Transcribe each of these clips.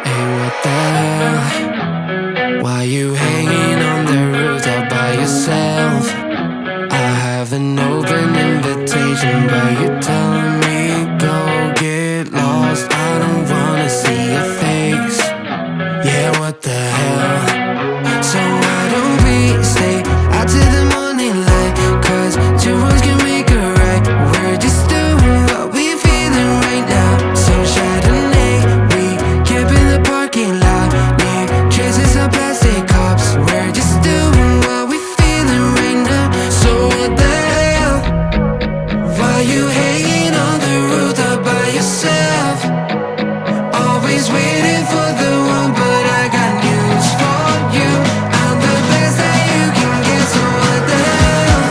Hey, what the hell? Why you hanging on the roof all by yourself? I have an open invitation, but you're telling me go get lost. I don't wanna see your face. Yeah, what the hell? So why don't we stay out till the morning light? Cause two wrongs can make a right. We're just doing what we're feeling right now. So Chardonnay, we camp in the parking lot near traces of plastic cups. We're just doing what we're feeling right now. So what the hell? Why you hanging on the roof all by yourself? Always waiting for the one, but I got news for you. I'm the best that you can get, so what the hell?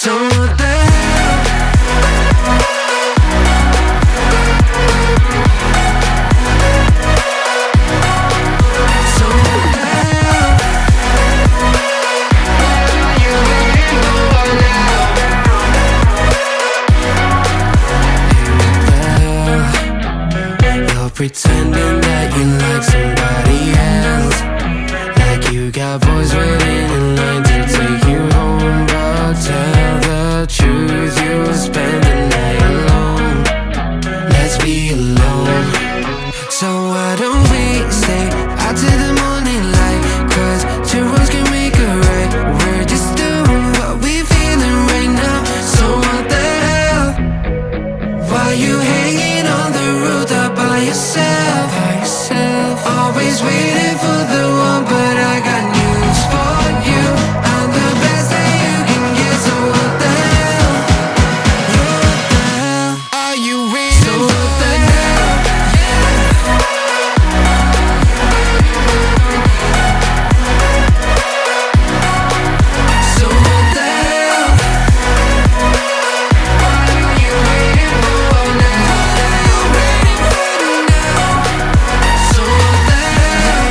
So what the hell? So what the hell? What are you waiting for now? You're pretending that you like somebody else, like you got boys waiting in line to take you home. But tell the truth, you'll spend the night alone. Let's be alone. So why don't we stay out till the morning light? Cause two wrongs can make a right. We're just doing what we're feeling right now. So what the hell? Why you hanging on the roof all by yourself? Always waiting for the one, but I got news for you. I'm the best that you can get, so what the hell? What the hell are you waiting for? So what the hell? So what the hell? What are you waiting for now? So what the hell?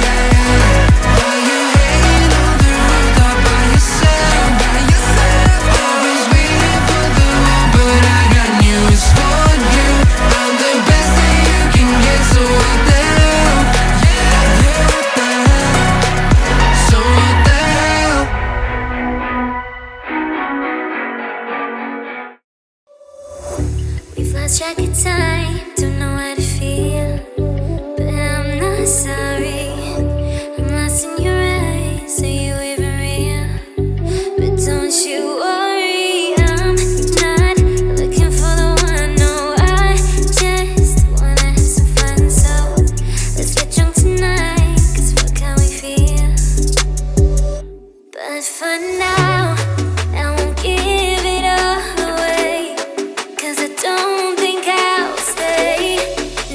Why you hanging on the roof all by yourself? Always waiting for the one, but I got news for you. I'm the best that you can get, so what the hell? What the hell? So what the hell? We've lost track of time, don't know how to feel, but I'm not sorry. I'm lost in your eyes, are you even real? But don't you worry, I'm not looking for the one. No, I just wanna have some fun. So let's get drunk tonight, cause fuck how we feel. But for now, I won't give it all away, cause I don't think I'll stay.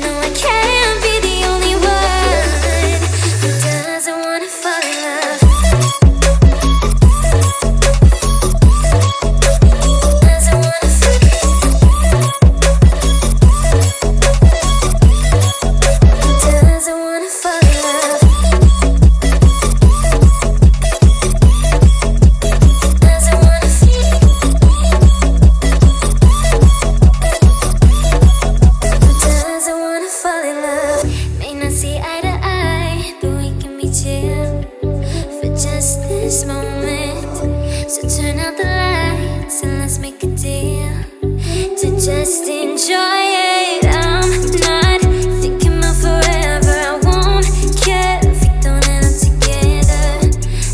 No, I can't be the only one who doesn't wanna fall in love. Doesn't wanna fall in love. Doesn't wanna fall in love. Doesn't wanna feel. Doesn't wanna fall in love. May not see eye to eye, but we can be chill for just this moment. So turn out the lights and let's make a deal to just enjoy it. I'm not thinking about forever. I won't care if we don't end up together.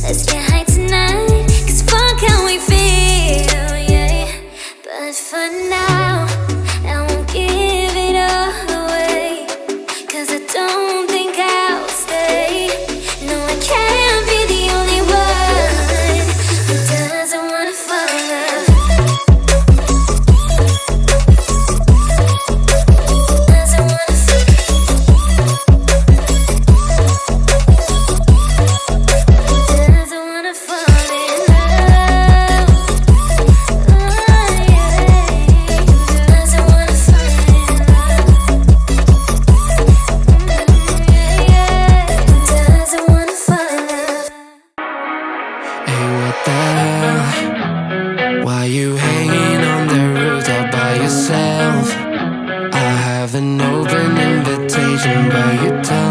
Let's get high tonight, cause fuck how we feel, yeah. But for now, I won't give it all away, cause I don't think I'll stay. No, I can't be the only one who doesn't wanna fall in love. Doesn't wanna fall in love. Doesn't wanna fall in love. Oh, yeah. Doesn't wanna fall in love. Yeah. Doesn't wanna fall in love. Hey, what the hell? Why you hanging on the roof all by yourself? I have an open invitation, but you tell